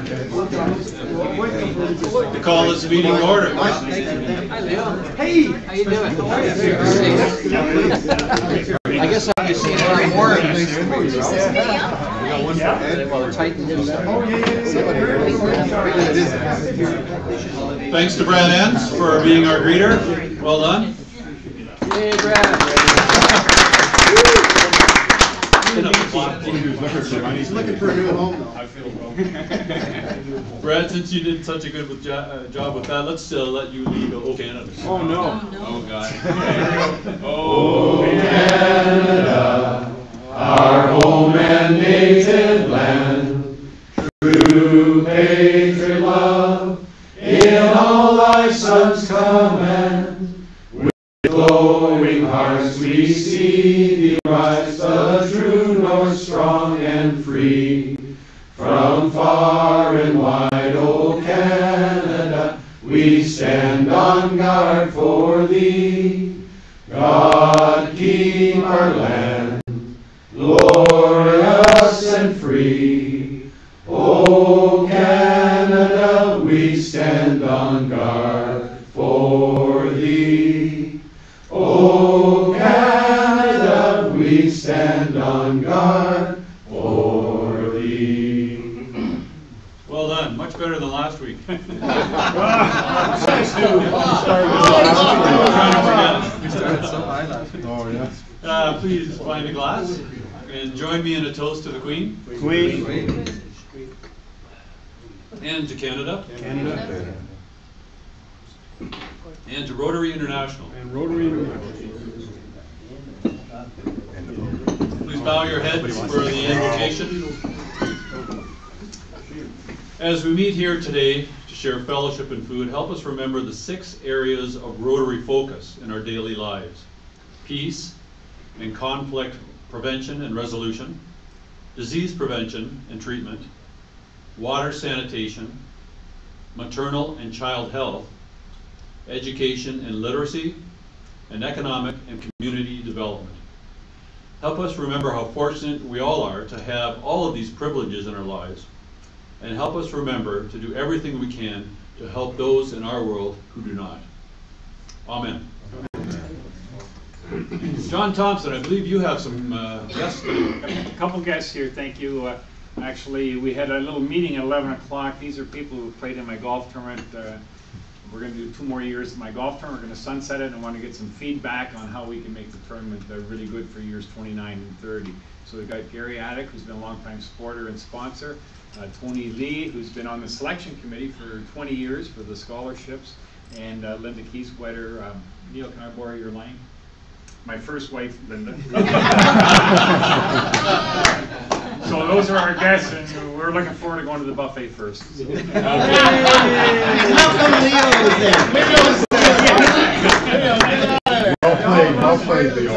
To call this meeting to order. Hey, how you doing? I guess I've seen it more. Thanks to Brad Enns for being our greeter. Well done. Hey, Brad. He's looking for a new home, though. Brad, since you did such a good job with that, let's let you lead "Oh Canada." Oh no! Oh God! Oh Canada, our home and native land, true patriot love, in all thy sons command. With glowing hearts we see thee rise, the true north, strong and free. From far and wide, O Canada, we stand on guard for thee. God keep our land, glorious and free. O Canada, we stand on guard for thee. O Canada, we stand on guard for thee. Well done. Much better than last week. Please find a glass and join me in a toast to the Queen. Queen. And to Canada. Canada. And to Rotary International. And Rotary International. Please bow your heads for the invocation. As we meet here today to share fellowship and food, help us remember the 6 areas of Rotary focus in our daily lives: peace and conflict prevention and resolution, disease prevention and treatment, water sanitation, maternal and child health, education and literacy, and economic and community development. Help us remember how fortunate we all are to have all of these privileges in our lives, and help us remember to do everything we can to help those in our world who do not. Amen. John Thompson, I believe you have some guests today. A couple guests here, thank you. Actually, we had a little meeting at 11 o'clock. These are people who played in my golf tournament. We're going to do 2 more years of my golf tournament. We're going to sunset it and want to get some feedback on how we can make the tournament really good for years 29 and 30. So we've got Gary Attic, who's been a long-time supporter and sponsor. Tony Lee, who's been on the selection committee for 20 years for the scholarships. And Linda Kieswetter. Neil, can I borrow your line? My first wife, Linda. So those are our guests, and we're looking forward to going to the buffet first. So. Well played, Leo.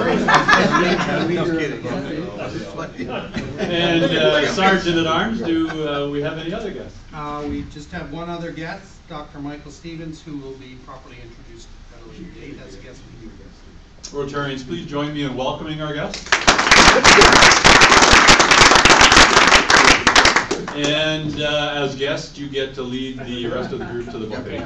And Sergeant at Arms, do we have any other guests? We just have one other guest, Dr. Michael Stevens, who will be properly introduced at a later date as a guest. Rotarians, please join me in welcoming our guests. And as guests, you get to lead the rest of the group to the buffet.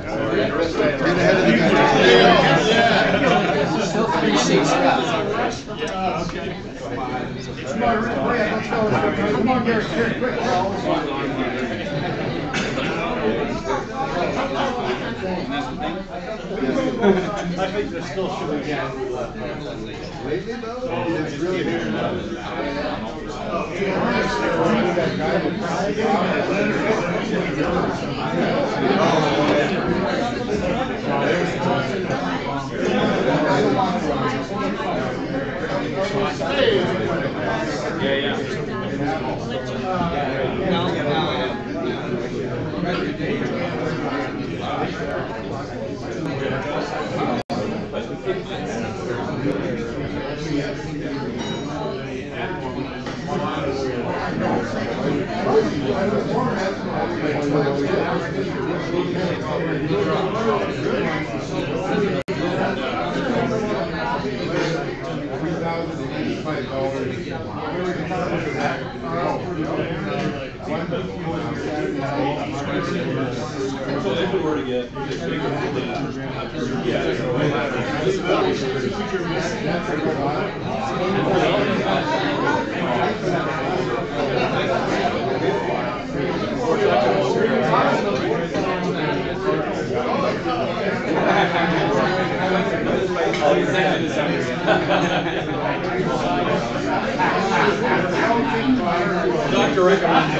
Still 3 seats left. Come on, Gary, quick. I think there still should be gas left. Lately, though, it's really good. if we were to get Doctor recommends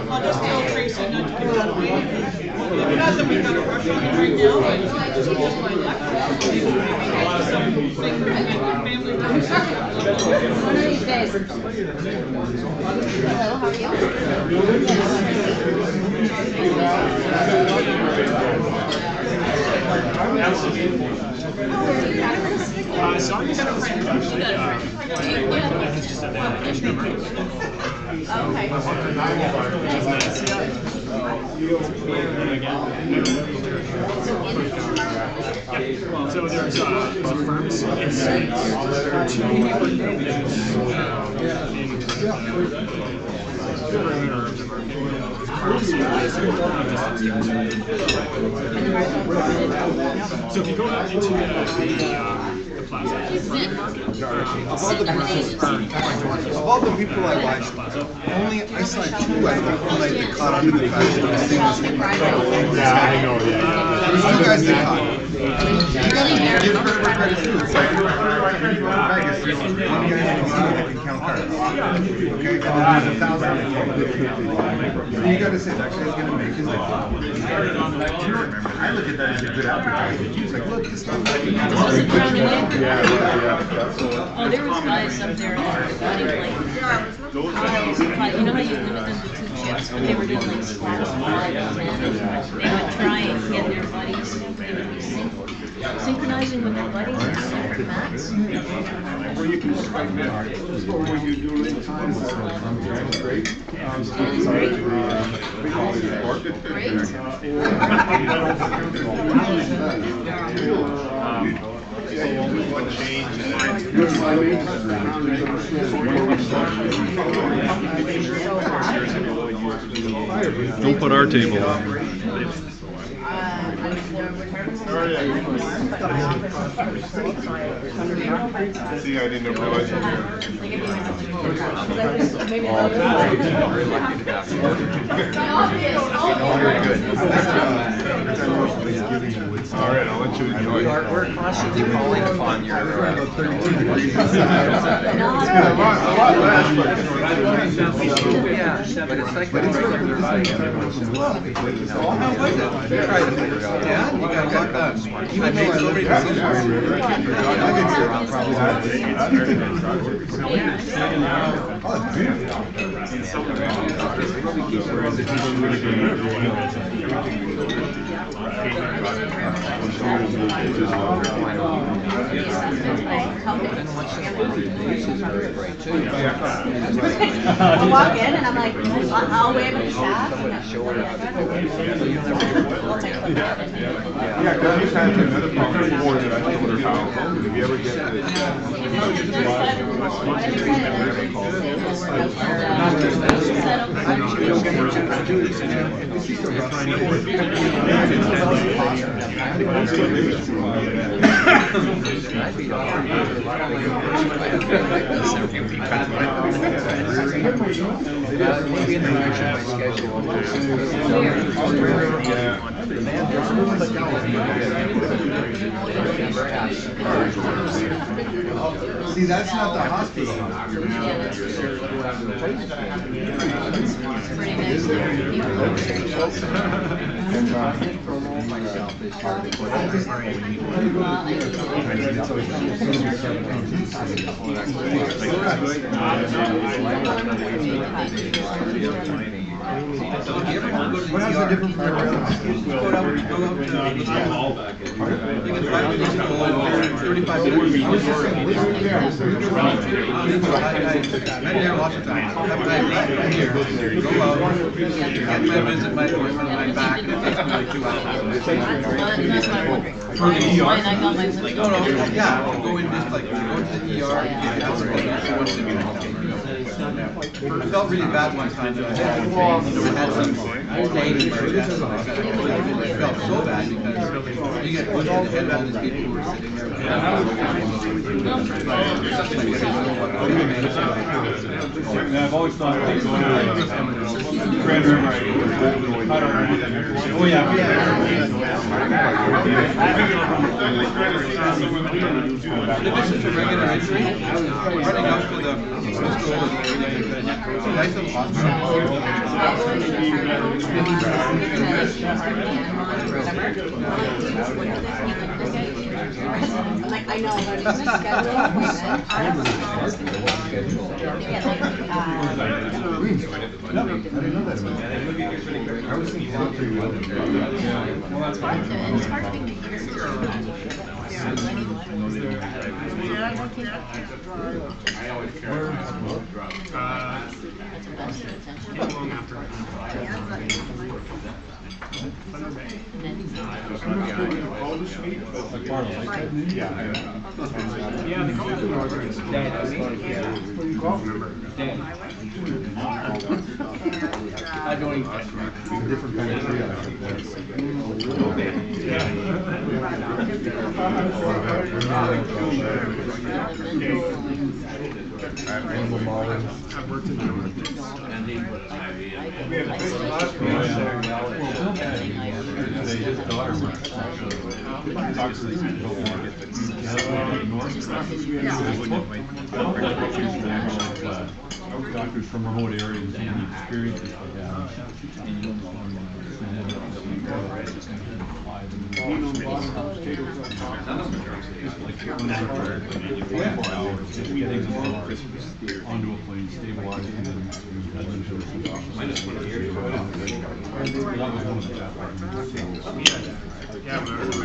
I'll just tell Tracy not to come out of my way. Not that we got a rush on it right now, but just my luck. One of these days. Hello, how So I'm just So there's a pharmacy in two buildings So if you go out into the plaza, Of all the people I watched, only I saw two out of the whole night that caught on to the fact that this thing was Yeah, I know, yeah. There's two guys that caught. Give credit too. It's like Vegas, there's one guy in the casino that can count cards. Okay, and then there's 1,000 in the game. You gotta say that guy's gonna make his living. I look at that as a good advertisement. He's like, look, this stuff. Yeah. Oh, there was guys up there that were cutting like, you know how you limit them to 2 chips, but they were doing like squats, 5 and 10. They would try and get their buddies, they would be synchronizing with their buddies on separate mats. Where you can strike that, or you do it in time. Great. Don't put our table on. See, I didn't realize you were all right, I'll let you enjoy. We're constantly calling upon your 32 degrees A lot less, Yeah, but it's like every once in a while. How was it? Try to figure it out. Yeah, you got locked up. that's smart. Even though I live in I've been here probably I walk in and I'm like, I'll wave at the staff. Yeah, because I used to have another problem before that I told her how. If you ever get See, that's not the hospital. What else is different from every other hospital? I felt really bad one time that I had some dating where I felt so bad because you get pushed in the head of all these people who were sitting there. I've always thought that going to Grand River, I don't know. Oh yeah. In addition to regular entry, running up to the school is a nice little hospital. I'm like, I know, but it's a schedule appointment. I was thinking different kind of I've worked in His daughter doctors from remote areas and experiences like that. Onto a plane, stabilized, and then minus 1 year. That was one of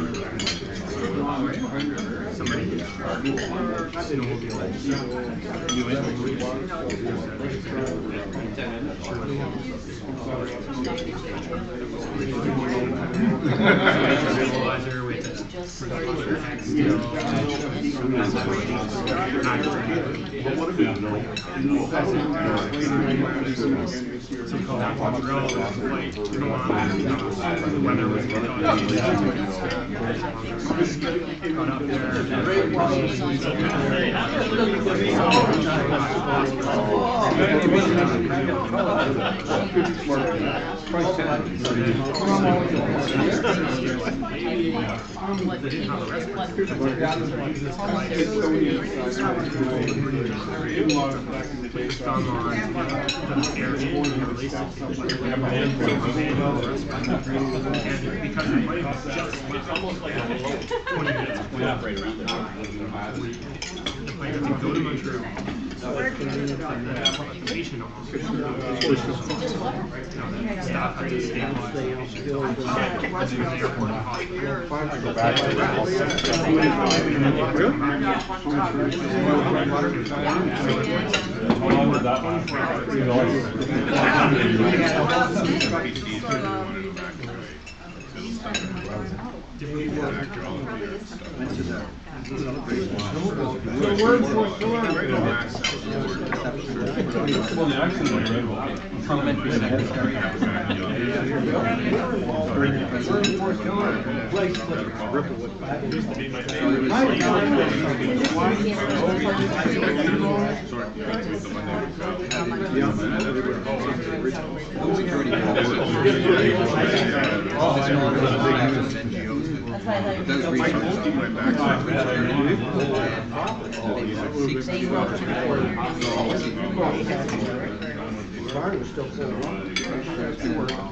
the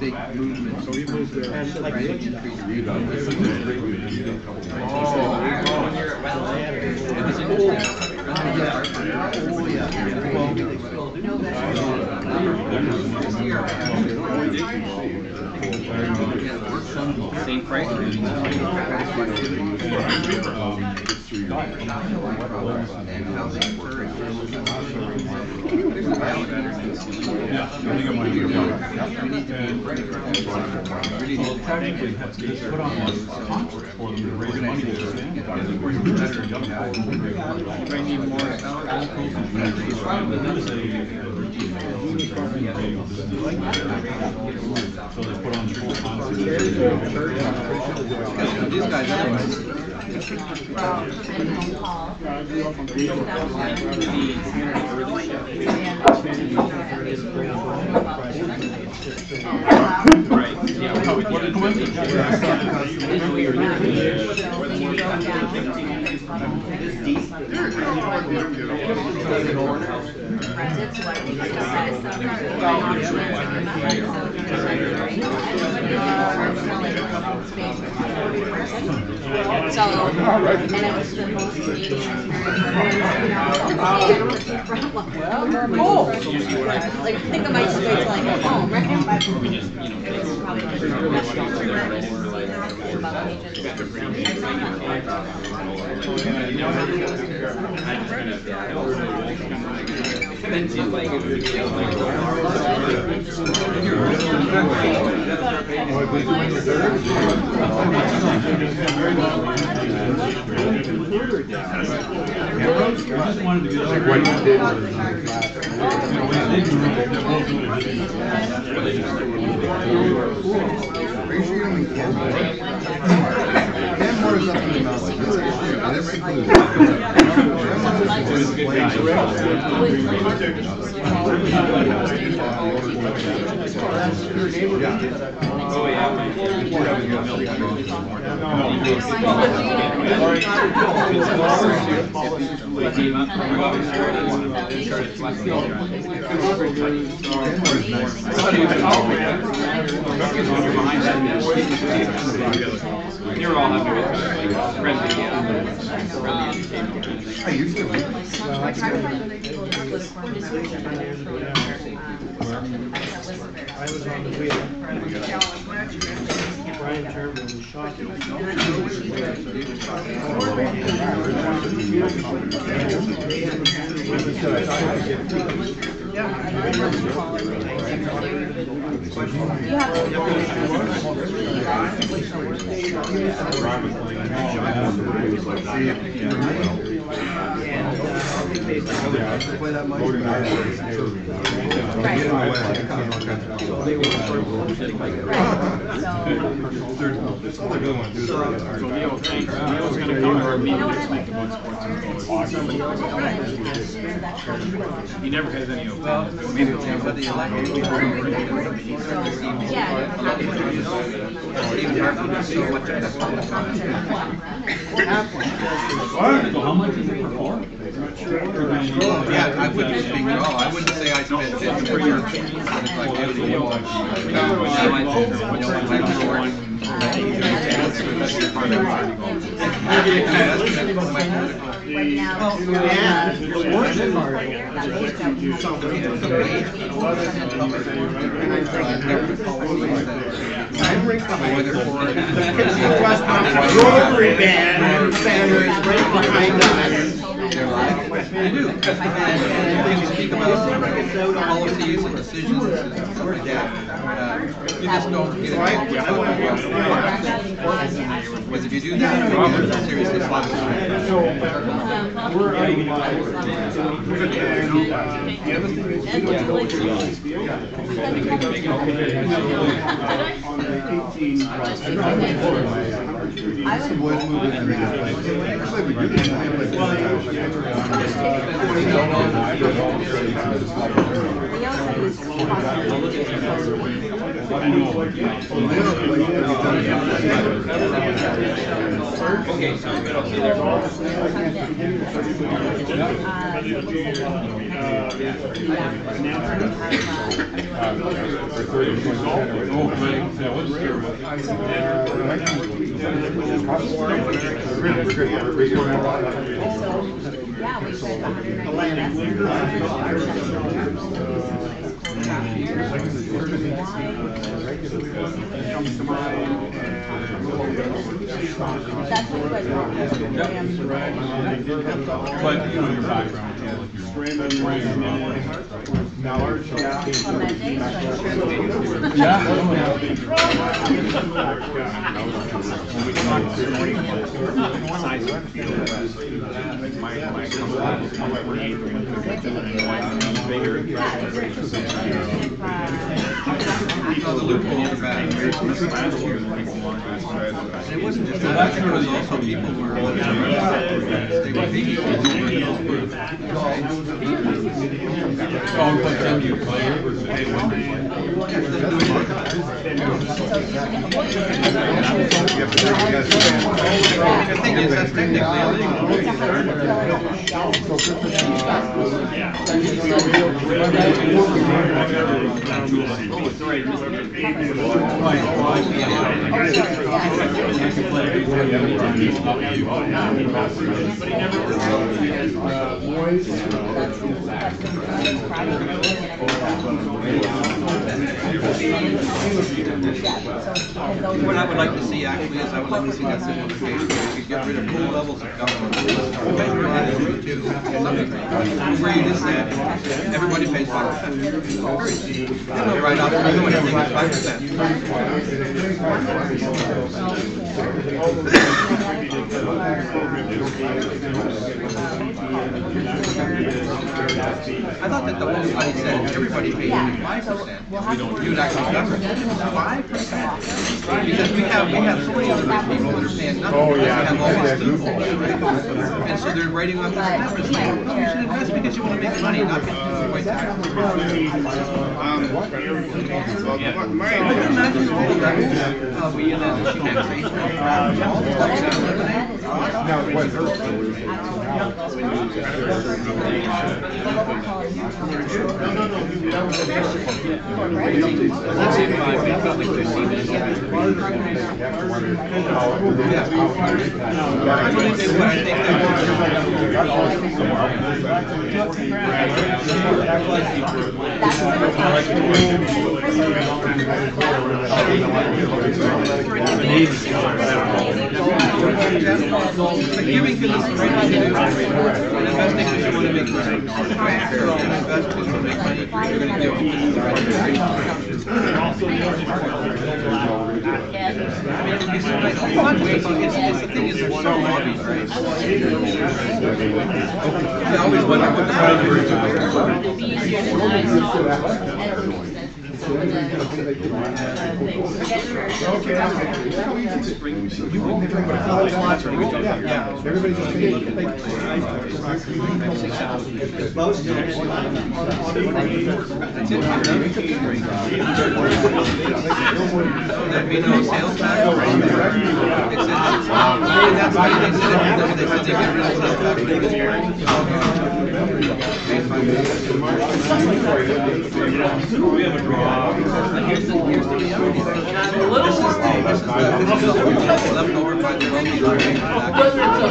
Big movement. So he moved there. Same price. These guys otherwise. So, and it was the most Canadian like, I think I might just wait till I get home, right? It was probably just a restaurant. You're all happy with I was on the wheel. Brian Turner was shot. Right. That's all they're gonna want to do. So Leo, thanks. Leo's gonna come to our meeting next week about sports. He never has any opinion. Maybe it's for the election. So how much is it for? Yeah, I wouldn't speak at all. I wouldn't say I spent 50 per year. Right now. Rotary band standards right behind us. I do. And you speak about policies and decisions and stuff like that. You just don't get it. Because if you do that, you get seriously slapped. Okay, sounds good. I'll see you there. Yeah, we said 100. But you know your background, The loopholes are bad. It wasn't just that. It was also people were they were being the thing is, that's technically illegal. What I would like to see actually is I would like to see that simplification. We could get rid of full levels of government. Where you just said everybody pays 5%. Right off, everyone pays 5%. I thought that the whole study said everybody pays 5%. You'd actually cover 5%. Because we have so many other people that are paying nothing. Oh, yeah. Have all these loopholes, right? And so they're writing off this investment. You should invest because you want to make money, not because you want to tax. But giving to this great thing to do, and investing because you want to make money. Right? So you're going to invest to make money, you're going to give to the right it's the thing is there's so hobbies, right? I always wonder what the Everybody just there'd be no sales tax. That's why they said they get rid of sales tax. We have a draw. Here's the reality. This is left over by the wealthy.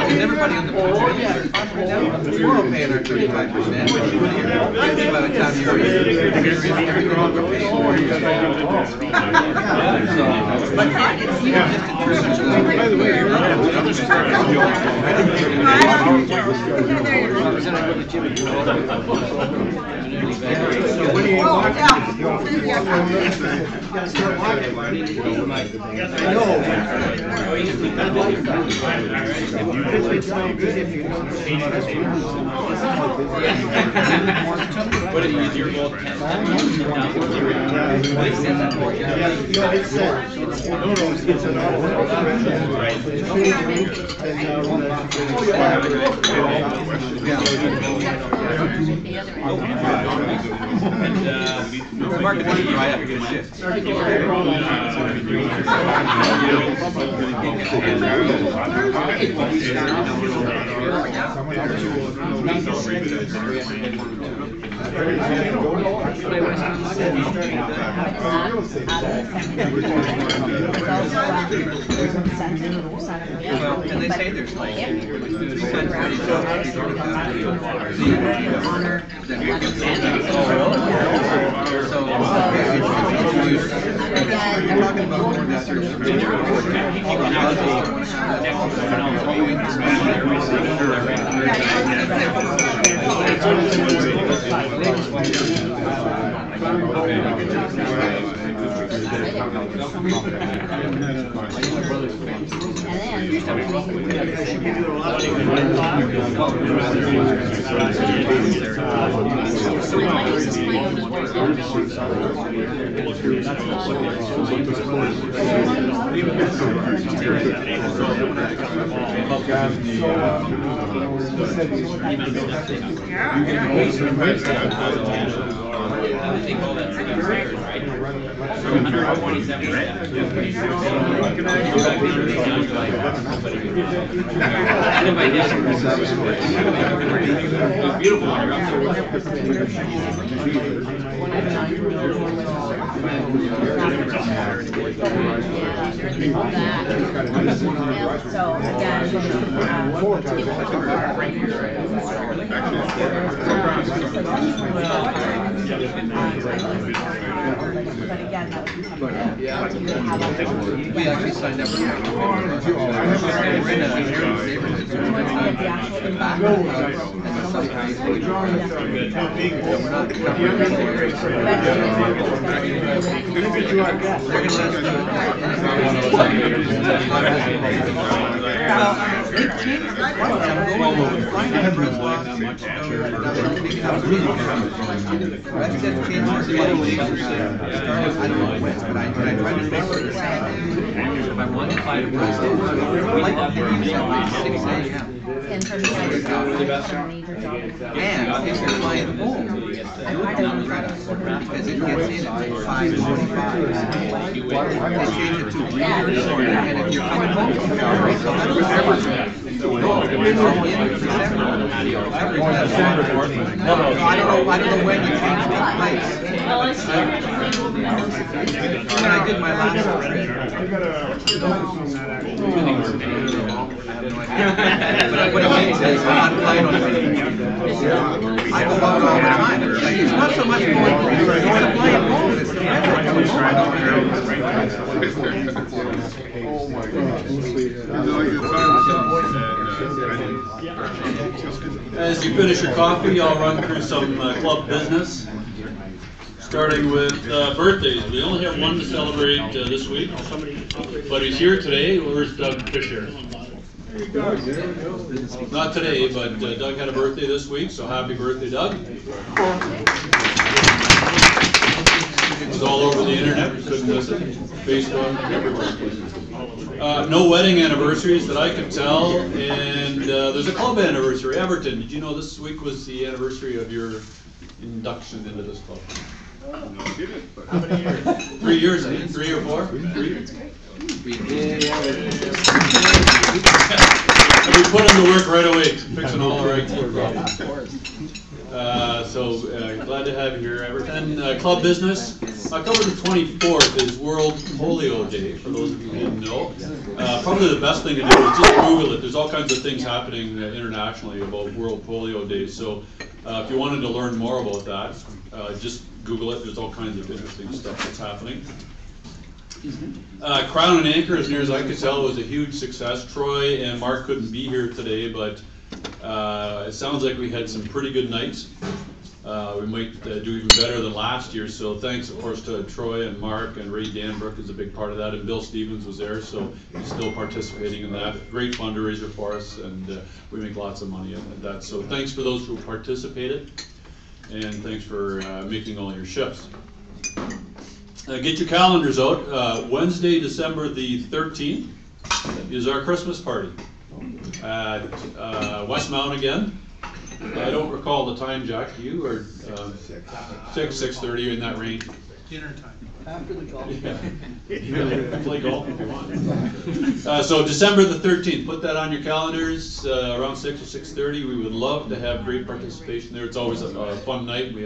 And everybody in the country, we're all paying our 35%. By the time you're by the way, What is your goal? It's an Well, and they say there's like 3 times honor than we're talking about more than we actually signed up for that. We're in a neighborhood. And for me, I was a major job. And if you're flying home, because it gets in at 5:45, they change it to 3:30, and if you're coming home from the hour, so that's I don't know when you change the place. When I did my last trip, but it means it's not flight on I go out all the time. It's not so much going, it's a flight As you finish your coffee, I'll run through some club business, starting with birthdays. We only have one to celebrate this week, but he's here today. Where's Doug Fisher? Not today, but Doug had a birthday this week, so happy birthday, Doug. It's all over the internet, you couldn't miss it. Facebook, everywhere. No wedding anniversaries that I could tell, and there's a club anniversary. Everton, did you know this week was the anniversary of your induction into this club? How many years? 3 years, I think. 3 or 4? 3? And we put him to work right away, fixing all the right problems. Glad to have you here, Everton. Club business. October the 24th is World Polio Day, for those of you who didn't know. Probably the best thing to do is just Google it. There's all kinds of things happening internationally about World Polio Day. So if you wanted to learn more about that, just Google it. There's all kinds of interesting stuff that's happening. Crown and Anchor, as near as I could tell, was a huge success. Troy and Mark couldn't be here today, but it sounds like we had some pretty good nights. We might do even better than last year, so thanks, of course, to Troy and Mark, and Ray Danbrook is a big part of that, and Bill Stevens was there, so he's still participating in that. Great fundraiser for us, and we make lots of money at that. So thanks for those who participated, and thanks for making all your shifts. Get your calendars out. Wednesday, December the 13th is our Christmas party at Westmount again. I don't recall the time, Jack. You or 6:30 in that range. Dinner time. After the golf. Yeah. Play golf if you want. So December the 13th. Put that on your calendars. Around 6 or 6:30. We would love to have great participation there. It's always a fun night. We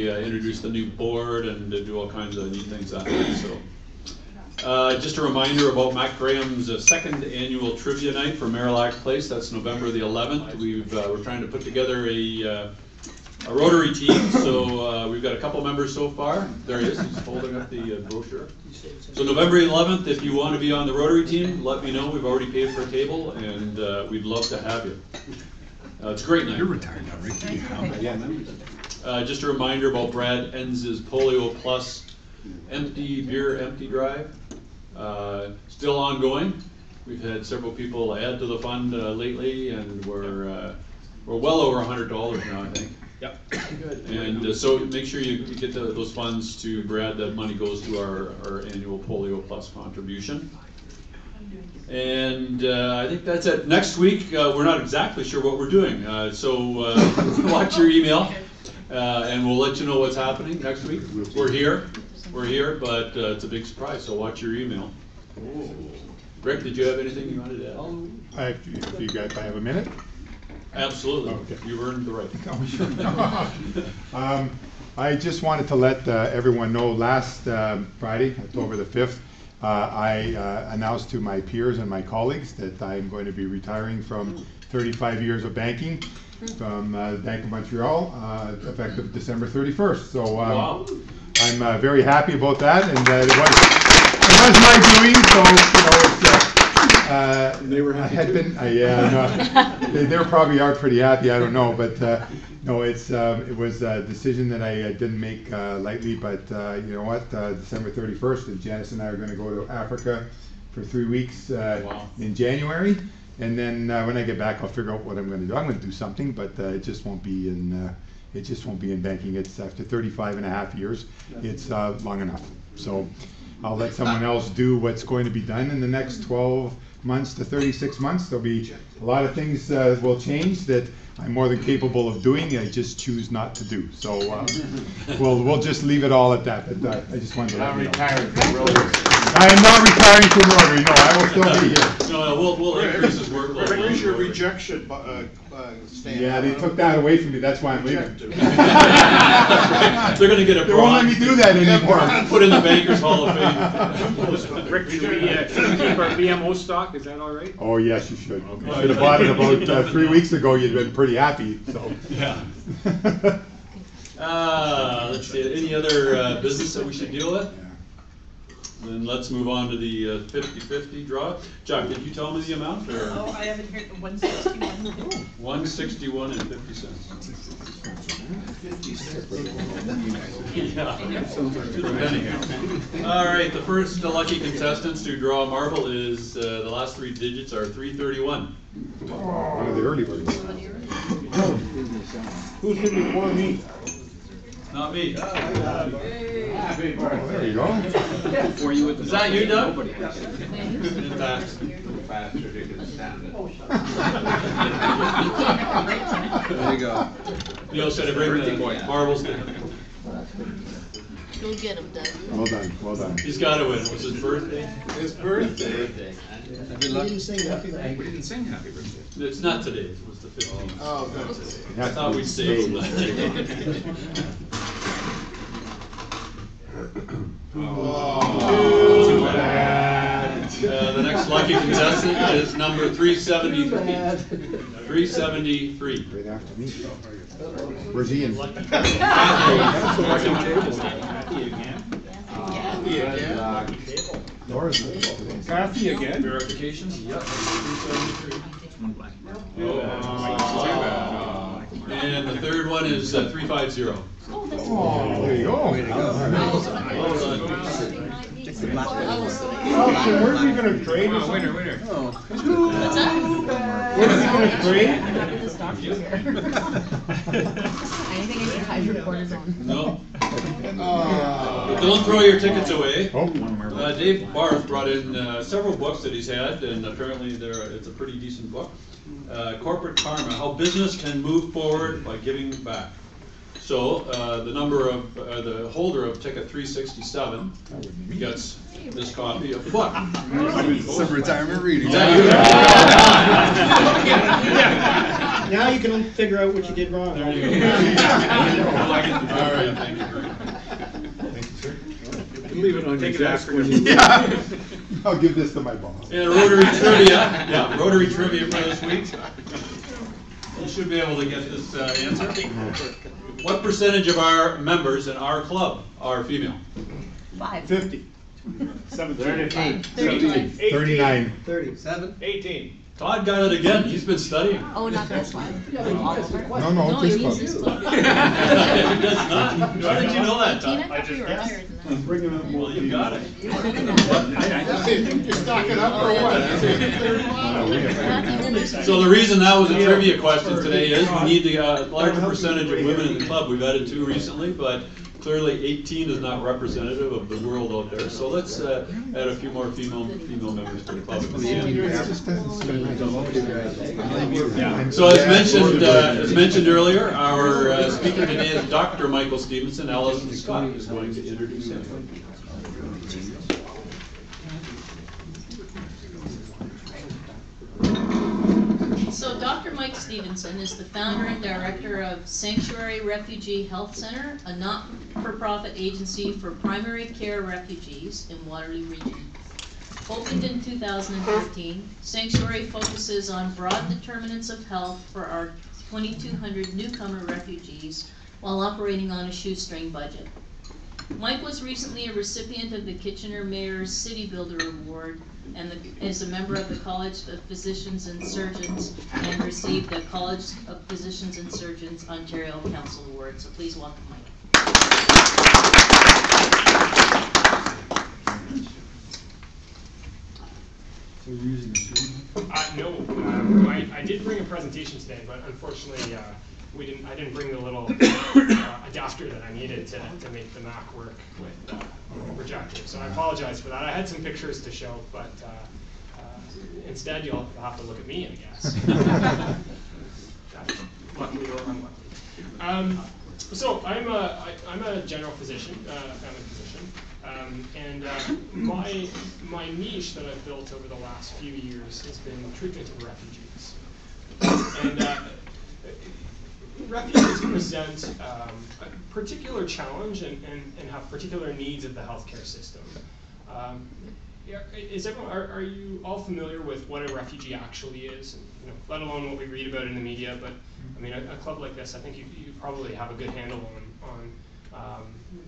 introduce the new board and do all kinds of neat things that night. So. Just a reminder about Matt Graham's second annual trivia night for Marillac Place. That's November the 11th. We're trying to put together a Rotary team. So we've got a couple members so far. There he is. He's holding up the brochure. So November 11th, if you want to be on the Rotary team, let me know. We've already paid for a table, and we'd love to have you. It's a great night. You're retired now, right? Yeah. Just a reminder about Brad Enz's Polio Plus empty drive. Still ongoing. We've had several people add to the fund lately, and we're well over $100 now, I think. Yep. And so make sure you get those funds to Brad. That money goes to our annual Polio Plus contribution. And I think that's it. Next week, we're not exactly sure what we're doing. So watch your email, and we'll let you know what's happening next week. We're here, but it's a big surprise, so watch your email. Rick, did you have anything you wanted to add? If you guys have a minute? Absolutely. Okay. You've earned the right. I just wanted to let everyone know last Friday, October the 5th, I announced to my peers and my colleagues that I'm going to be retiring from 35 years of banking from the Bank of Montreal, effective December 31st. So wow. I'm very happy about that, and it was my doing. So they were happy had been, they probably are pretty happy. I don't know, but no, it was a decision that I didn't make lightly. But you know what? December 31st, and Janice and I are going to go to Africa for 3 weeks in January. And then when I get back, I'll figure out what I'm going to do. I'm going to do something, but it just won't be in. It just won't be in banking. It's after 35 and a half years. It's long enough. So I'll let someone else do what's going to be done in the next 12 months to 36 months. There'll be a lot of things will change that I'm more than capable of doing. I just choose not to do. So we'll just leave it all at that. But I just wanted to let you know. I am not retiring from Rotary. No, I will still be here. No, we'll increase his workload. Where's your rejection stand? Yeah, they took that away from me. That's why I'm leaving. They're going to get a They won't let me do that anymore. Put in the Bankers Hall of Fame. Rick, should we keep our BMO stock? Is that all right? Oh yes, you should. Okay. You should have bought it about 3 weeks ago. You'd been pretty happy. So. Yeah. Let's see. Any other business that we should deal with? Then let's move on to the 50-50 draw. Jack, did you tell me the amount? Or? Oh, I haven't heard 161. 161 and 50 cents. Yeah. All right, the first lucky contestants to draw a marble is the last three digits are 331. One of the early birds. Who's here before me? Not me. Happy birthday. There you go. Is that you, Doug? Faster they can stand it. There you go. Neil said to bring the marbles to him. Go get him, Doug. Well done, well done. He's got to win. It was his birthday. His birthday. Good luck. We didn't sing happy birthday. It's not today. It was the 15th. Oh, good. I thought we'd save him. Too bad. The next lucky contestant is number 373. 373. Right after me. Where's Ian? Laura's not today. Kathy again? Verification? Yep. 373. And the third one is 350. Oh, there you go. Way to go. Where's he gonna trade? Winner. What's that? Where's he gonna trade? Anything I should hide your cortisone. No. Don't throw your tickets away. Oh. Dave Barth brought in several books that he's had, and apparently it's a pretty decent book. Corporate Karma, How Business Can Move Forward by Giving Back. So the holder of ticket 367 gets this copy of the book. Some retirement reading. Is that you? Now you can figure out what you did wrong. There you go. All right, thank you. Leave it on Take your it desk after when you- you leave. I'll give this to my boss. And Rotary trivia. Yeah, Rotary trivia for this week. You should be able to get this answer. What percentage of our members in our club are female? 5. 50. 38. 39. 37. 18. Todd got it again. He's been studying. Oh, not this one. All of them. No, No, he this needs club. his club. It does not. How did you know that, 18, I Todd? thought you were higher than that. Bringing up more. Well, you got it. You're stocking up or what? So the reason that was a trivia question today is we need the larger percentage of women in the club. We've added 2 recently, but clearly 18 is not representative of the world out there. So let's add a few more female members to the club at the end. So as mentioned earlier, our speaker today is Dr. Michael Stephenson. Allison Scott is going to introduce him. So Dr. Mike Stephenson is the founder and director of Sanctuary Refugee Health Center, a not-for-profit agency for primary care refugees in Waterloo Region. Opened in 2013, Sanctuary focuses on broad determinants of health for our 2,200 newcomer refugees while operating on a shoestring budget. Mike was recently a recipient of the Kitchener Mayor's City Builder Award and is a member of the College of Physicians and Surgeons and received the College of Physicians and Surgeons Ontario Council Award. So please welcome Mike. No, I did bring a presentation today, but unfortunately I didn't bring the little adapter that I needed to make the Mac work with projector. So I apologize for that. I had some pictures to show, but instead you'll have to look at me, I guess. Luckily or unluckily. So I'm a general physician, family physician, and my niche that I've built over the last few years has been treatment of refugees. And refugees present a particular challenge and have particular needs of the healthcare system. Are you all familiar with what a refugee actually is? And, let alone what we read about in the media, but I mean, a club like this, I think you probably have a good handle on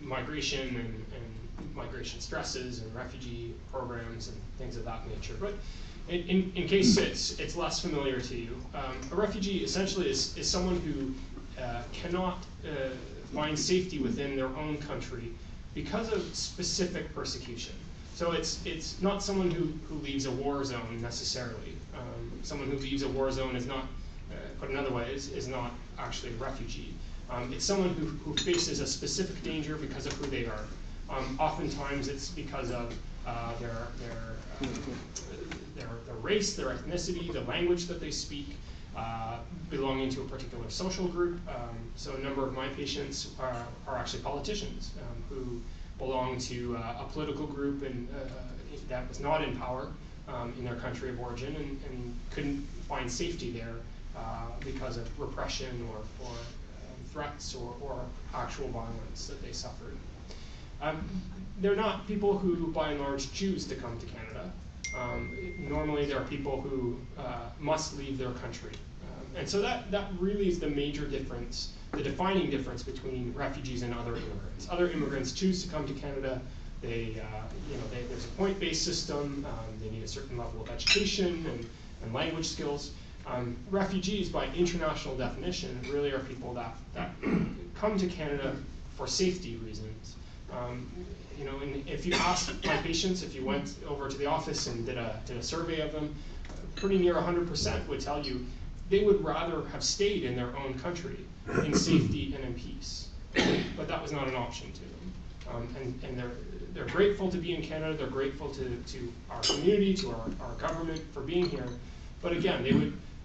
migration and migration stresses and refugee programs and things of that nature. But in case it's less familiar to you, a refugee essentially is someone who cannot find safety within their own country because of specific persecution. So it's not someone who leaves a war zone necessarily. Someone who leaves a war zone is not, put another way, is not actually a refugee. It's someone who faces a specific danger because of who they are. Oftentimes it's because of their race, their ethnicity, the language that they speak, belonging to a particular social group. So a number of my patients are actually politicians who belong to a political group and that was not in power in their country of origin and couldn't find safety there because of repression or threats or actual violence that they suffered. They're not people who, by and large, choose to come to Canada. Normally, they're people who must leave their country. And so that really is the major difference, the defining difference between refugees and other immigrants. Other immigrants choose to come to Canada. There's a point-based system. They need a certain level of education and language skills. Refugees, by international definition, really are people that come to Canada for safety reasons. And if you ask my patients, if you went over to the office and did a survey of them, pretty near 100% would tell you they would rather have stayed in their own country in safety and in peace. But that was not an option to them. And they're grateful to be in Canada. They're grateful to our community, to our government for being here. But again,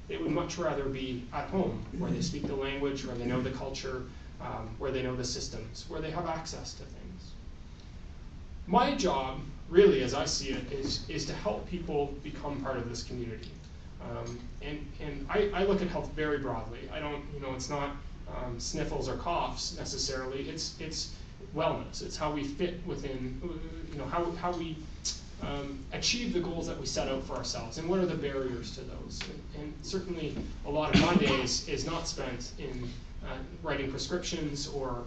they would much rather be at home, where they speak the language, where they know the culture, where they know the systems, where they have access to things. My job, really, as I see it, is to help people become part of this community. And I look at health very broadly. I don't, it's not sniffles or coughs necessarily. It's wellness. It's how we fit within, how we achieve the goals that we set out for ourselves, and what are the barriers to those. And certainly, a lot of my day is not spent in writing prescriptions or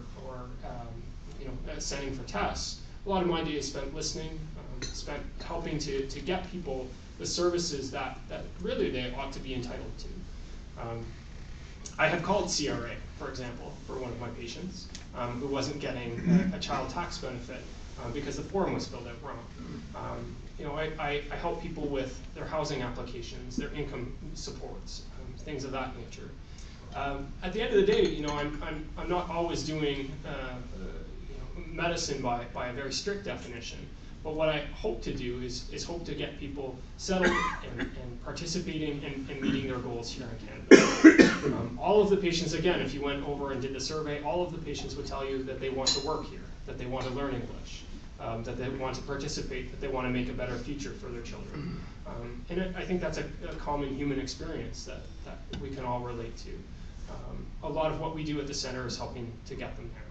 sending for tests. A lot of my day is spent listening, spent helping to get people the services that really they ought to be entitled to. I have called CRA, for example, for one of my patients who wasn't getting a child tax benefit because the form was filled out wrong. I help people with their housing applications, their income supports, things of that nature. At the end of the day, I'm not always doing medicine by a very strict definition. But what I hope to do is hope to get people settled and participating and meeting their goals here in Canada. All of the patients, again, if you went over and did the survey, all of the patients would tell you that they want to work here, that they want to learn English, that they want to participate, that they want to make a better future for their children. And I think that's a common human experience that we can all relate to. A lot of what we do at the center is helping to get them there.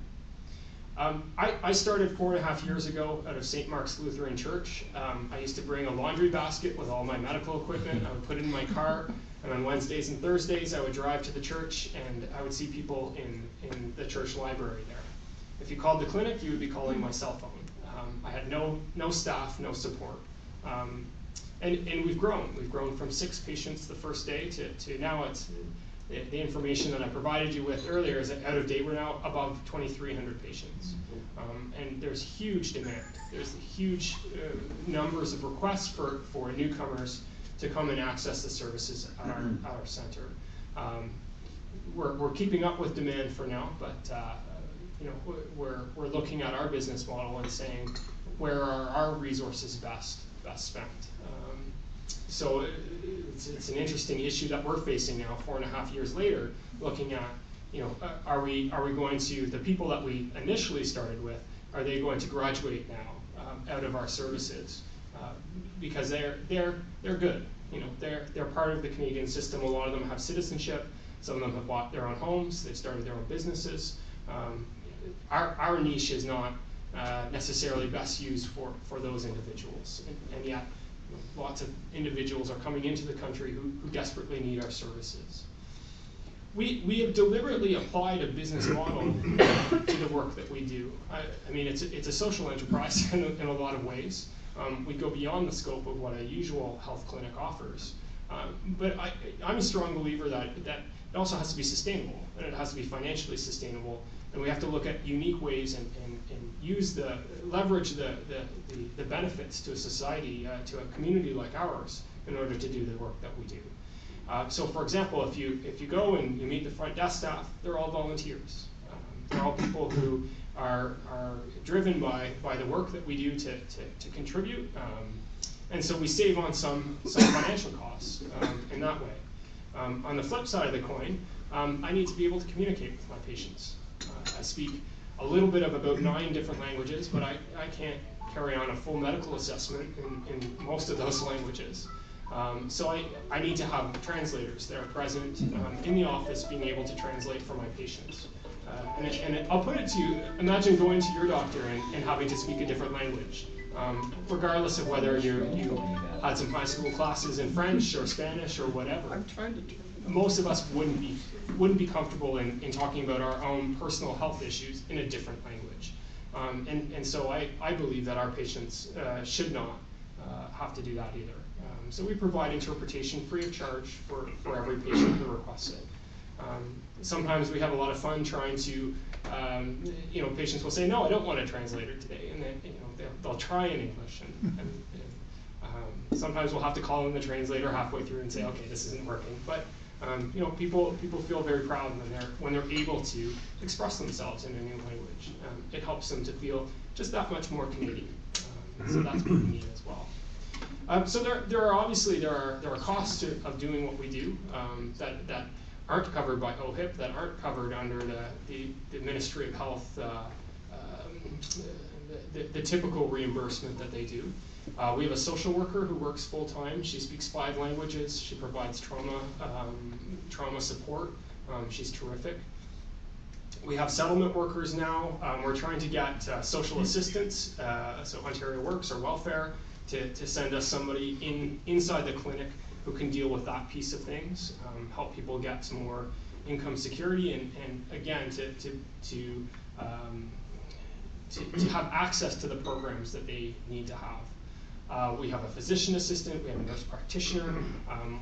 I started 4.5 years ago out of St. Mark's Lutheran Church. I used to bring a laundry basket with all my medical equipment. I would put it in my car, and on Wednesdays and Thursdays I would drive to the church and I would see people in the church library there. If you called the clinic, you would be calling my cell phone. I had no staff, no support. And we've grown. We've grown from 6 patients the first day to now it's the information that I provided you with earlier is out of date. We're now above 2,300 patients. And there's huge demand. There's huge numbers of requests for newcomers to come and access the services at our center. We're keeping up with demand for now, but we're looking at our business model and saying, where are our resources best spent? So it's an interesting issue that we're facing now, 4.5 years later, looking at, are we going to, the people that we initially started with, are they going to graduate now out of our services? Because they're good. They're part of the Canadian system. A lot of them have citizenship. Some of them have bought their own homes. They've started their own businesses. Our niche is not necessarily best used for those individuals, and yet lots of individuals are coming into the country who desperately need our services. we have deliberately applied a business model to the work that we do. I mean, it's a social enterprise in a lot of ways. We go beyond the scope of what a usual health clinic offers. But I'm a strong believer that it also has to be sustainable, and it has to be financially sustainable, and we have to look at unique ways and leverage the benefits to a society, to a community like ours, in order to do the work that we do. So for example, if you go and you meet the front desk staff, they're all volunteers. They're all people who are driven by the work that we do to contribute. And so we save on some financial costs in that way. On the flip side of the coin, I need to be able to communicate with my patients. I speak a little bit of about 9 different languages, but I can't carry on a full medical assessment in most of those languages. So I need to have translators that are present in the office being able to translate for my patients. And I'll put it to you, imagine going to your doctor and having to speak a different language. Regardless of whether you had some high school classes in French or Spanish or whatever. I'm trying to do. Most of us wouldn't be comfortable in talking about our own personal health issues in a different language. And so I believe that our patients should not have to do that either. So we provide interpretation free of charge for every patient who requests it. Sometimes we have a lot of fun trying to, patients will say, no, I don't want a translator today, and then they'll try in English, and sometimes we'll have to call in the translator halfway through and say, okay, this isn't working. But people feel very proud when they're able to express themselves in a new language. It helps them to feel just that much more Canadian. So that's pretty neat as well. So there are costs of doing what we do that aren't covered by OHIP, that aren't covered under the Ministry of Health, the typical reimbursement that they do. We have a social worker who works full-time. She speaks 5 languages. She provides trauma support. She's terrific. We have settlement workers now. We're trying to get social assistants, so Ontario Works or Welfare, to send us somebody inside the clinic who can deal with that piece of things, help people get some more income security, and again, to have access to the programs that they need to have. We have a physician assistant, we have a nurse practitioner,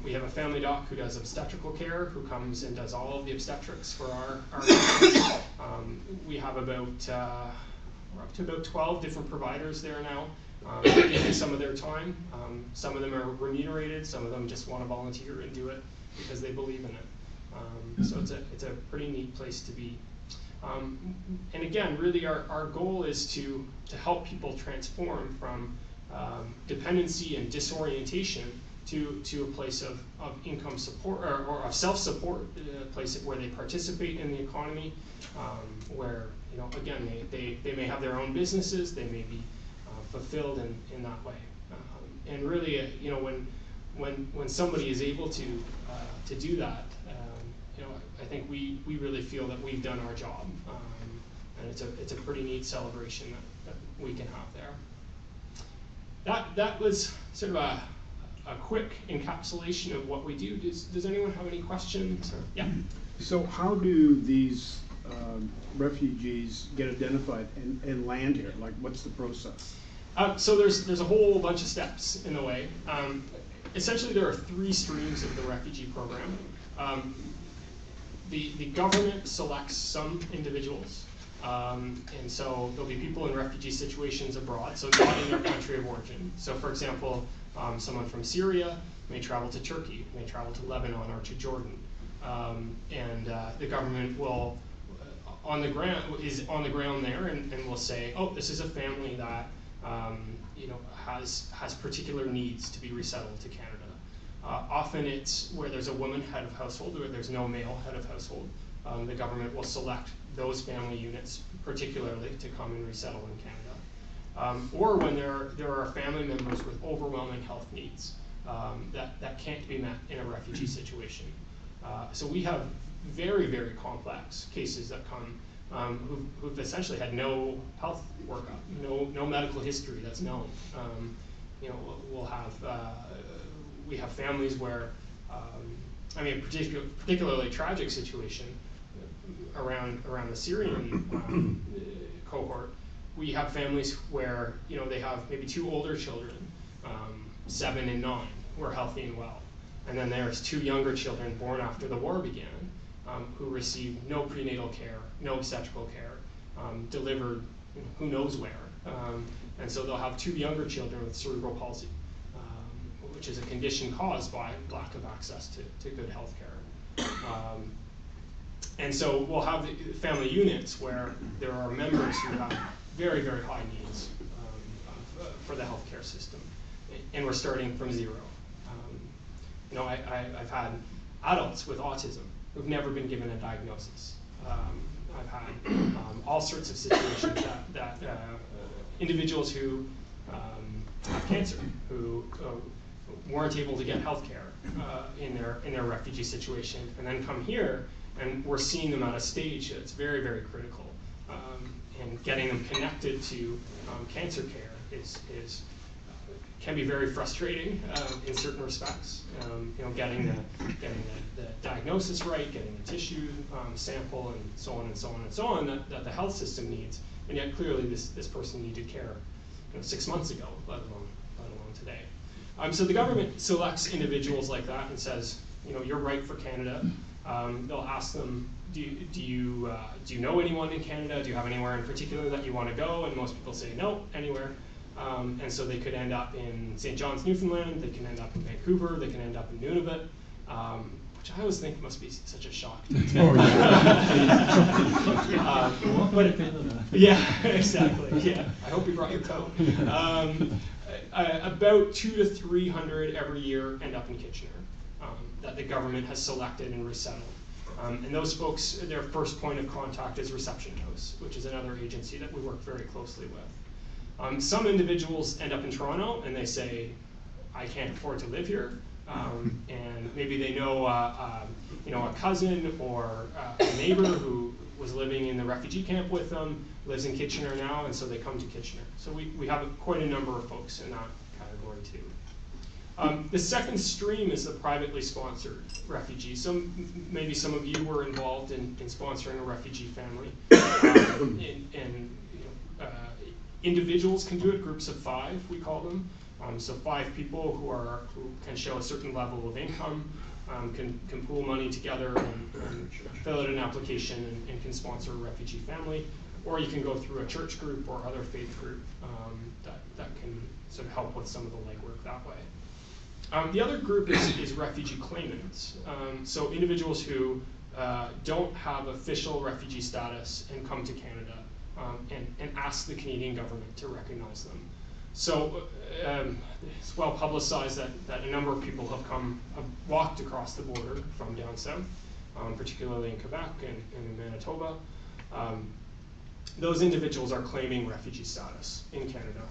we have a family doc who does obstetrical care, who comes and does all of the obstetrics for our patients. We have we're up to about 12 different providers there now, giving some of their time. Some of them are remunerated, some of them just want to volunteer and do it because they believe in it. So it's a pretty neat place to be. And again, really our goal is to help people transform from dependency and disorientation to a place of income support or of self-support, a place where they participate in the economy, where again they may have their own businesses, they may be fulfilled in that way. And really, when somebody is able to do that, I think we really feel that we've done our job, and it's a pretty neat celebration that we can have there. That was sort of a quick encapsulation of what we do. Does anyone have any questions? Or, yeah. So how do these refugees get identified and land here? Like, what's the process? So there's a whole bunch of steps in the way. Essentially, there are 3 streams of the refugee program. The government selects some individuals, and so there'll be people in refugee situations abroad, so not in their country of origin. So for example, someone from Syria may travel to Turkey, may travel to Lebanon or to Jordan, and the government will is on the ground there and will say, oh, this is a family that has particular needs to be resettled to Canada. Often it's where there's a woman head of household or there's no male head of household. The government will select those family units particularly to come and resettle in Canada. Or when there are family members with overwhelming health needs that can't be met in a refugee situation. So we have very, very complex cases that come who've essentially had no health workup, no medical history that's known. We have families where I mean, a particularly tragic situation around the Syrian cohort. We have families where they have maybe 2 older children, 7 and 9, who are healthy and well, and then there's 2 younger children born after the war began, who receive no prenatal care, no obstetrical care, delivered who knows where, and so they'll have 2 younger children with cerebral palsy, which is a condition caused by lack of access to good health care. And so we'll have the family units where there are members who have very, very high needs for the healthcare system, and we're starting from 0. I've had adults with autism who've never been given a diagnosis. I've had all sorts of situations that individuals who have cancer, who weren't able to get health care in their refugee situation, and then come here, and we're seeing them at a stage that's very, very critical. And getting them connected to cancer care can be very frustrating in certain respects. Getting the diagnosis right, getting the tissue sample, and so on and so on and so on that the health system needs, and yet clearly this person needed care 6 months ago, let alone today. So the government selects individuals like that and says, you're right for Canada. They'll ask them, do you know anyone in Canada? Do you have anywhere in particular that you want to go? And most people say no, anywhere. And so they could end up in St. John's, Newfoundland. They can end up in Vancouver. They can end up in Nunavut, which I always think must be such a shock. Yeah, exactly. Yeah, I hope you brought your coat. About 200 to 300 every year end up in Kitchener that the government has selected and resettled. And those folks, their first point of contact is Reception House, which is another agency that we work very closely with. Some individuals end up in Toronto and they say, I can't afford to live here. And maybe they know a cousin or a neighbor who was living in the refugee camp with them, lives in Kitchener now, and so they come to Kitchener. So we have quite a number of folks in that category too. The second stream is the privately sponsored refugees. So maybe some of you were involved in sponsoring a refugee family. Individuals can do it, groups of 5, we call them. So 5 people who can show a certain level of income, can pool money together and fill out an application and can sponsor a refugee family. Or you can go through a church group or other faith group that can sort of help with some of the legwork that way. The other group is refugee claimants. So individuals who don't have official refugee status and come to Canada and ask the Canadian government to recognize them. So it's well publicized that a number of people have walked across the border from down south, particularly in Quebec and in Manitoba. Those individuals are claiming refugee status in Canada.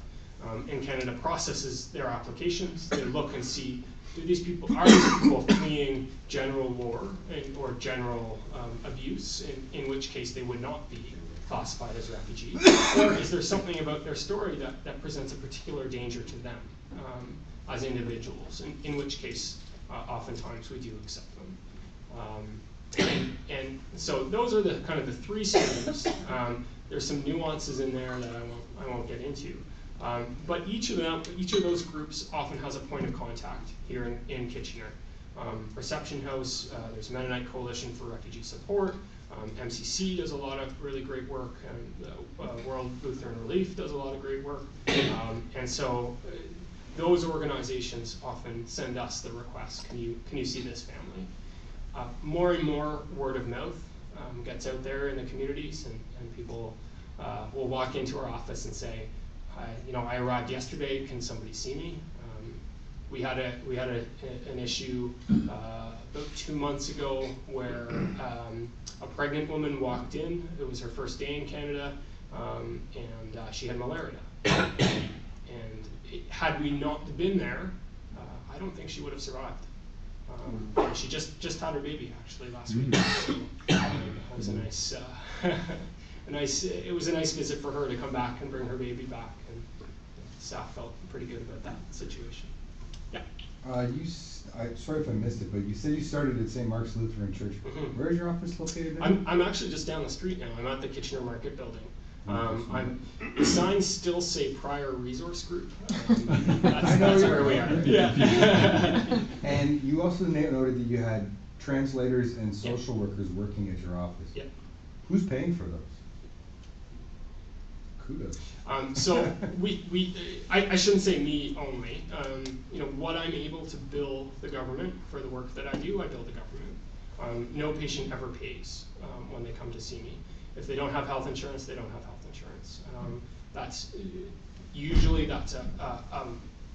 And Canada processes their applications. They look and see, are these people fleeing general war or general abuse, in which case they would not be classified as refugees? Or is there something about their story that presents a particular danger to them as individuals, in which case oftentimes we do accept them. And so those are the kind of the 3 streams. There's some nuances in there that I won't get into. But each of those groups often has a point of contact here in Kitchener. Reception House, there's Mennonite Coalition for Refugee Support, MCC does a lot of really great work, and World Lutheran Relief does a lot of great work. And so those organizations often send us the request, can you see this family? More and more word of mouth gets out there in the communities, and people will walk into our office and say, I arrived yesterday, can somebody see me? We had an issue about 2 months ago where a pregnant woman walked in. It was her first day in Canada, and she had malaria. And had we not been there, I don't think she would have survived. She just had her baby actually last week. So that was a nice. It was a nice visit for her to come back and bring her baby back, and staff felt pretty good about that situation. Yeah. Sorry if I missed it, but you said you started at St. Mark's Lutheran Church. Mm-hmm. Where is your office located now? I'm actually just down the street now. I'm at the Kitchener Market Building. The signs still say Prior Resource Group. That's where we are. Yeah. And you also noted that you had translators and social workers working at your office. Yeah. Who's paying for those? Kudos. So I shouldn't say me only. You know, what I'm able to bill the government for the work that I do, I bill the government. No patient ever pays when they come to see me. If they don't have health insurance, they don't have health insurance. That's usually that's a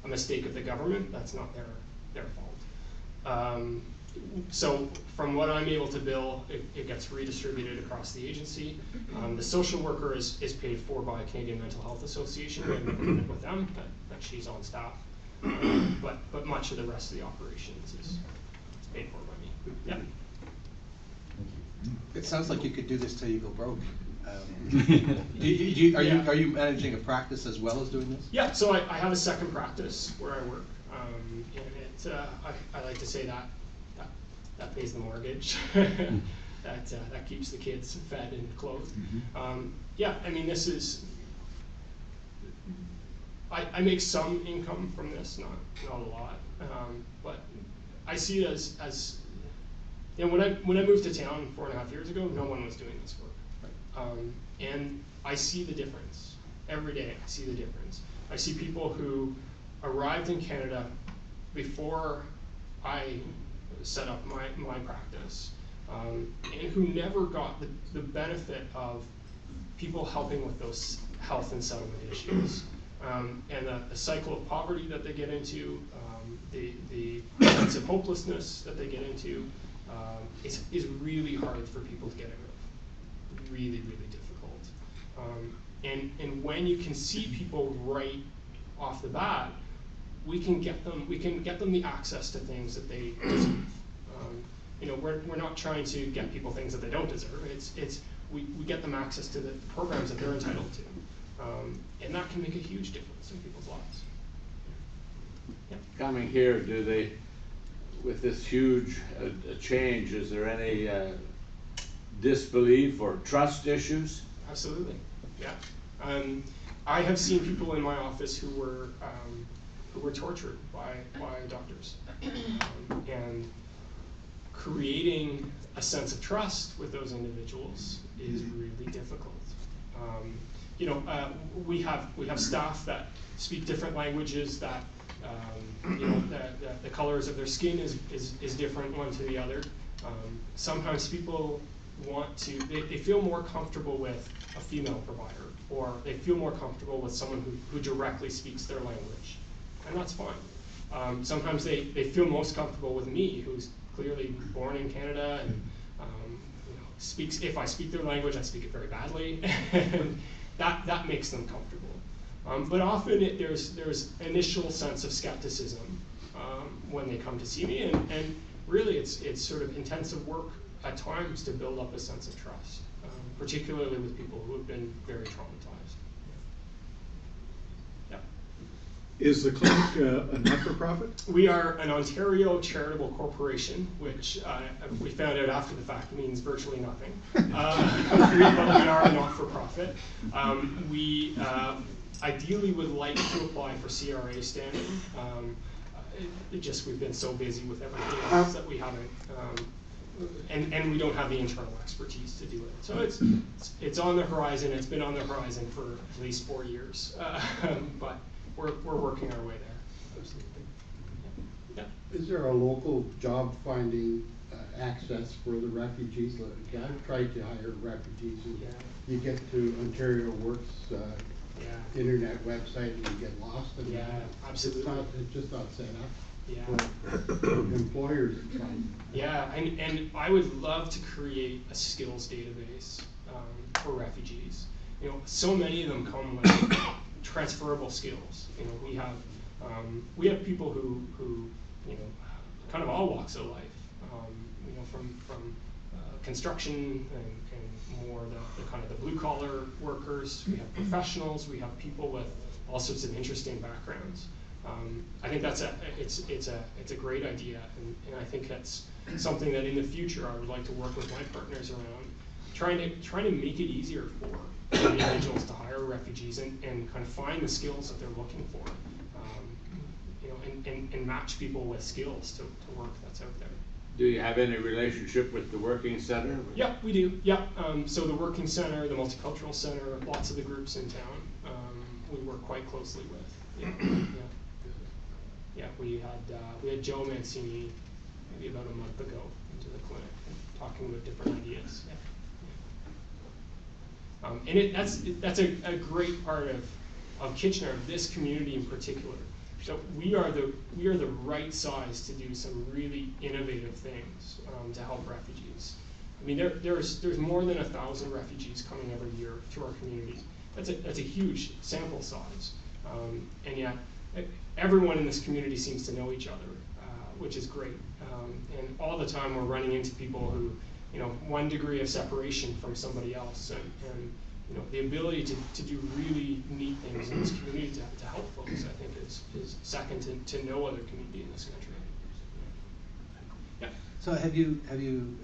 mistake of the government. That's not their fault. So from what I'm able to bill, it gets redistributed across the agency. The social worker is paid for by Canadian Mental Health Association. We have an agreement with them that she's on staff. But much of the rest of the operations is paid for by me. Yeah. It sounds like you could do this till you go broke. Are you managing a practice as well as doing this? Yeah, so I have a second practice where I work, and I like to say that pays the mortgage, that keeps the kids fed and clothed. Yeah, I mean, this is, I make some income from this, not a lot, but I see it as you know, when I moved to town 4.5 years ago, no one was doing this work, and I see the difference every day. I see the difference. I see people who arrived in Canada before I set up my practice, and who never got the benefit of people helping with those health and settlement issues, and the cycle of poverty that they get into, the sense of hopelessness that they get into, is really hard for people to get out of. Really, really difficult. And when you can see people right off the bat, we can get them the access to things that they deserve. You know, we're not trying to get people things that they don't deserve. We get them access to the programs that they're entitled to, and that can make a huge difference in people's lives. Yeah. Coming here, do they, with this huge change, is there any disbelief or trust issues? Absolutely, yeah. I have seen people in my office who were tortured by doctors, and creating a sense of trust with those individuals is really difficult. You know, we have staff that speak different languages, that you know, the colors of their skin is different one to the other. Sometimes people want to, they feel more comfortable with a female provider, or they feel more comfortable with someone who directly speaks their language, and that's fine. Sometimes they feel most comfortable with me, who's clearly born in Canada, and you know, speaks. If I speak their language, I speak it very badly, and that makes them comfortable. But often there's initial sense of skepticism when they come to see me, and really it's sort of intensive work at times to build up a sense of trust, particularly with people who have been very traumatized. Yeah. Is the clinic a not-for-profit? We are an Ontario charitable corporation, which we found out after the fact means virtually nothing. But we are a not-for-profit. We ideally would like to apply for CRA standing. We've been so busy with everything else that we haven't, and we don't have the internal expertise to do it. So it's on the horizon. It's been on the horizon for at least 4 years, but we're working our way there. Absolutely. Yeah. Is there a local job finding access for the refugees? Like, I've tried to hire refugees, and you get to Ontario Works internet website and you get lost. And absolutely. It's just not set up. Yeah. For employers to find. Yeah, and I would love to create a skills database for refugees. You know, so many of them come with transferable skills. You know, we have people who you know, kind of all walks of life. You know, from construction and more the kind of the blue collar workers. We have professionals. We have people with all sorts of interesting backgrounds. I think it's a great idea, and I think that's something that in the future I would like to work with my partners around, trying to make it easier for individuals to hire refugees and kind of find the skills that they're looking for, and match people with skills to work that's out there. Do you have any relationship with the Working Center? Yeah, we do. Yeah. So the Working Center, the Multicultural Center, lots of the groups in town, we work quite closely with. Yeah, we had Joe Mancini maybe about a month ago into the clinic, talking about different ideas. Yeah. And that's a great part of Kitchener, of this community in particular. So we are the right size to do some really innovative things to help refugees. I mean, there's more than 1,000 refugees coming every year to our community. That's a huge sample size, and yet everyone in this community seems to know each other, which is great. And all the time we're running into people who, one degree of separation from somebody else, and the ability to do really neat things in this community to help folks, I think is second to no other community in this country. Yeah. So have you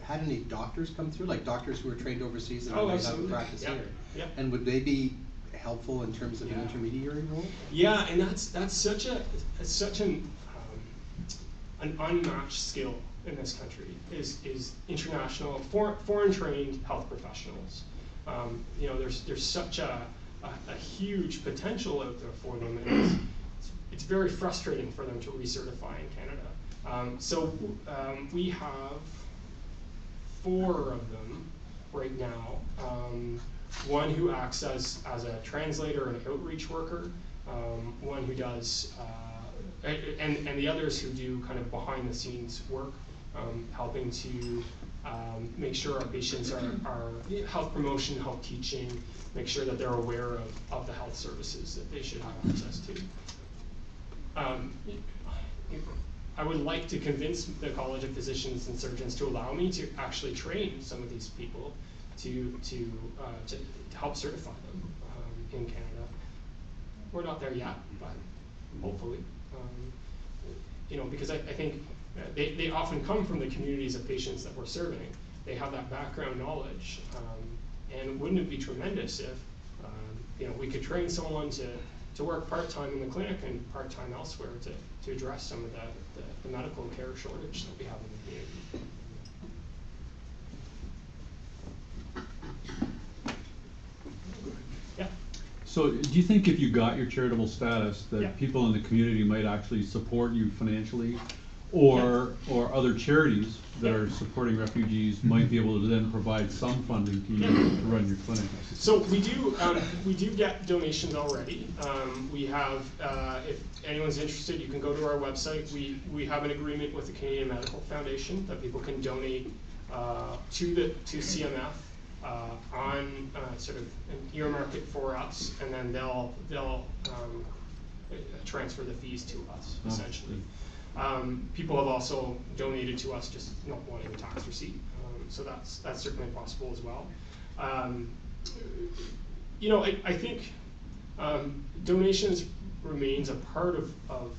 had any doctors come through, like doctors who are trained overseas and are have practice here? Yeah. And would they be helpful in terms of an intermediary role? Yeah, and that's such an unmatched skill in this country is international foreign trained health professionals. There's such a huge potential out there for them, and it's very frustrating for them to recertify in Canada. So we have 4 of them right now. One who acts as a translator and outreach worker, one who does, and the others who do kind of behind the scenes work, helping to make sure our patients are health promotion, health teaching, make sure that they're aware of the health services that they should have access to. I would like to convince the College of Physicians and Surgeons to allow me to actually train some of these people to help certify them in Canada. We're not there yet, but hopefully. Because I think they often come from the communities of patients that we're serving. They have that background knowledge, and wouldn't it be tremendous if we could train someone to work part-time in the clinic and part-time elsewhere to address some of the medical care shortage that we have in the community. Yeah. So do you think if you got your charitable status that people in the community might actually support you financially, or other charities that are supporting refugees might be able to then provide some funding to you to run your clinic? So we do get donations already. We have, if anyone's interested, you can go to our website. We have an agreement with the Canadian Medical Foundation that people can donate to CMF on sort of an earmark it for us, and then they'll transfer the fees to us essentially. People have also donated to us just not wanting a tax receipt, so that's certainly possible as well. I think donations remains a part of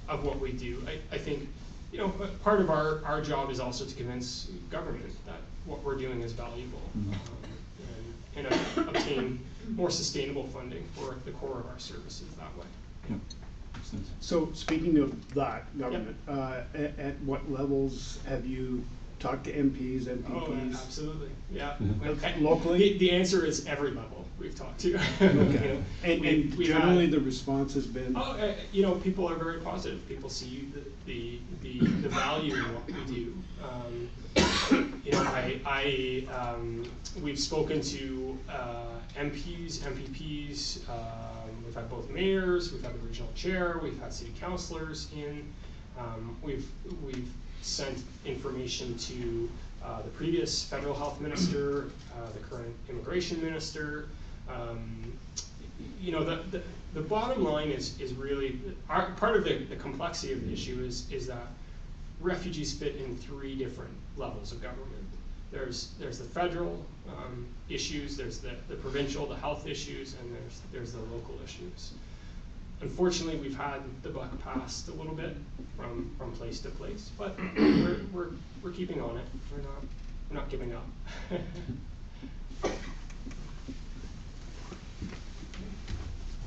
what we do. I think part of our job is also to convince government that what we're doing is valuable, and obtain more sustainable funding for the core of our services that way. Yeah. So speaking of that, government, at what levels have you talked to MPs, MPPs? Oh, absolutely, yeah. Locally? The answer is every level we've talked to. Okay. And generally the response has been? People are very positive. People see the value in what we do. We've spoken to MPs, MPPs, we've had both mayors, we've had the regional chair, we've had city councilors in. We've sent information to the previous federal health minister, the current immigration minister. The bottom line is really, part of the complexity of the issue is that refugees fit in 3 different levels of government. There's the federal issues, there's the provincial, the health issues, and there's the local issues. Unfortunately, we've had the buck passed a little bit from place to place, but we're keeping on it. We're not giving up.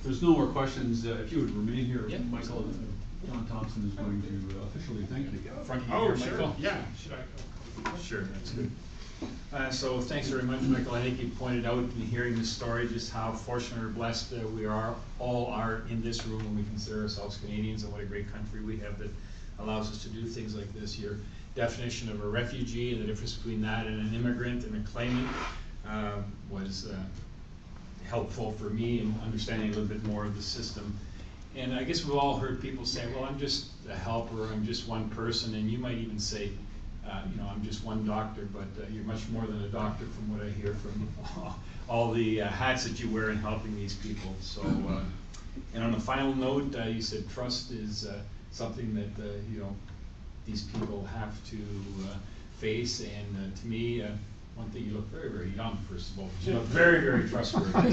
There's no more questions. If you would remain here, Michael, John Thompson is going to officially thank you. Front of you Oh, here, sure. Michael? Yeah. Should I go? Sure, that's good. So thanks very much, Michael. I think you pointed out in hearing this story just how fortunate or blessed we all are in this room when we consider ourselves Canadians, and what a great country we have that allows us to do things like this. Your definition of a refugee and the difference between that and an immigrant and a claimant was helpful for me in understanding a little bit more of the system. And I guess we've all heard people say, well, I'm just a helper, I'm just one person, and you might even say, you know, I'm just one doctor, but you're much more than a doctor from what I hear from all the hats that you wear in helping these people. So, and on a final note, you said trust is something that, you know, these people have to face, and to me, one thing, you look very, very young, first of all, but you look very, very trustworthy.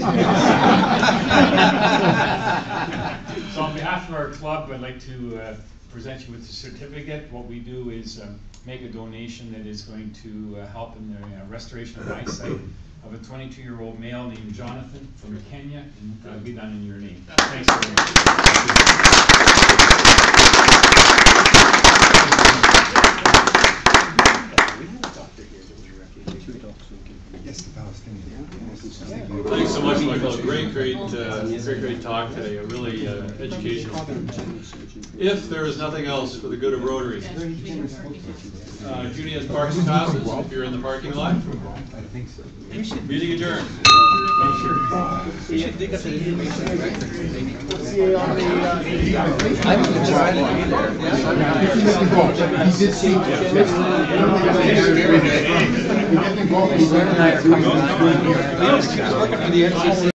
So on behalf of our club, I'd like to present you with a certificate. What we do is make a donation that is going to help in the restoration of eyesight of a 22-year-old male named Jonathan from Kenya, and that'll be done in your name. Thanks very much. Thanks so much, Michael. Great talk today. A really educational. If there is nothing else for the good of Rotary, Judy has parking passes if you're in the parking lot. Meeting adjourned. We should dig up the information. He did see.